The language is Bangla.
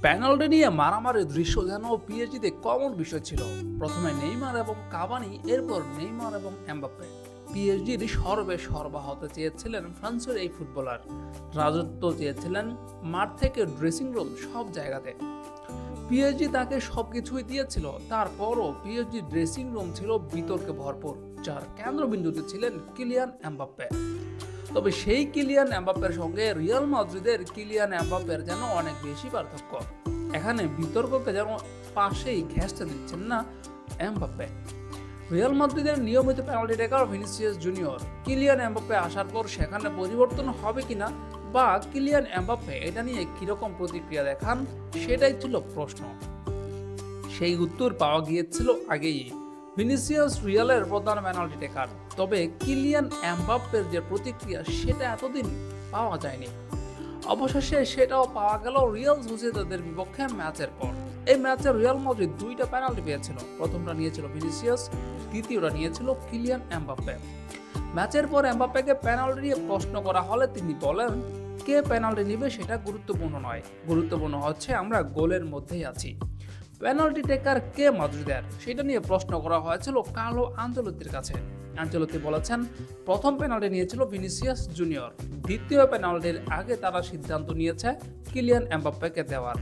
পেনাল্টি নিয়ে মারামারির দৃশ্য যেন পিএসজিতে কমন বিষয় ছিল। প্রথমে নেইমার এবং কাভানি, এরপর নেইমার এবং এমবাপ্পে। পিএসজির সর্বা হতে চেয়েছিলেন ফ্রান্সের এই ফুটবলার। রাজত্ব চেয়েছিলেন মাঠ থেকে ড্রেসিং রুম, সব জায়গাতে। পিএসজি তাকে সবকিছুই দিয়েছিল। তারপরও পিএসজি ড্রেসিং রুম ছিল বিতর্কে ভরপুর, যার কেন্দ্রবিন্দুতে ছিলেন কিলিয়ান এমবাপ্পে। তবে সেই কিলিয়ান এমবাপ্পের সঙ্গে রিয়াল মাদ্রিদের কিলিয়ান এমবাপ্পের যেন অনেক বেশি পার্থক্য। এখানে বিতর্ককে যেন পাশেই ঘেঁষতে দিচ্ছেন না এমবাপ্পে। রিয়াল মাদ্রিদের নিয়মিত পেনাল্টি টেকার ভিনিসিয়াস জুনিয়র, কিলিয়ান এমবাপ্পে আসার পর সেখানে পরিবর্তন হবে কিনা, বা কিলিয়ান এমবাপ্পে এটা নিয়ে কিরকম প্রতিক্রিয়া দেখান, সেটাই ছিল প্রশ্ন। সেই উত্তর পাওয়া গিয়েছিল আগেই। ভিনিসিয়াস রিয়ালের প্রধান পেনাল্টি টেকার, তবে কিলিয়ান এমবাপ্পের যে প্রতিক্রিয়া সেটা এতদিন পাওয়া যায়নি। অবশেষে সেটাও পাওয়া গেল রিয়াল সোসিয়েদাদের বিপক্ষে ম্যাচের পর। এই ম্যাচে রিয়াল মাদ্রিদ দুইটা পেনাল্টি পেয়েছিল। প্রথমটা নিয়েছিল ভিনিসিয়াস, দ্বিতীয়টা নিয়েছিল কিলিয়ান এমবাপ্পে। ম্যাচের পর এমবাপ্পেকে পেনাল্টি নিয়ে প্রশ্ন করা হলে তিনি বলেন, কে পেনাল্টি নেবে সেটা গুরুত্বপূর্ণ নয়, গুরুত্বপূর্ণ হচ্ছে আমরা গোলের মধ্যেই আছি। পেনাল্টি টেকার কে মাদ্রিদের, সেটা নিয়ে প্রশ্ন করা হয়েছিল কার্লো আনচেলত্তির কাছে। আনচেলত্তি বলেছেন, প্রথম পেনাল্টি নিয়েছিল ভিনিসিয়াস জুনিয়র, দ্বিতীয় পেনাল্টির আগে তারা সিদ্ধান্ত নিয়েছে কিলিয়ান এমবাপ্পেকে দেওয়ার।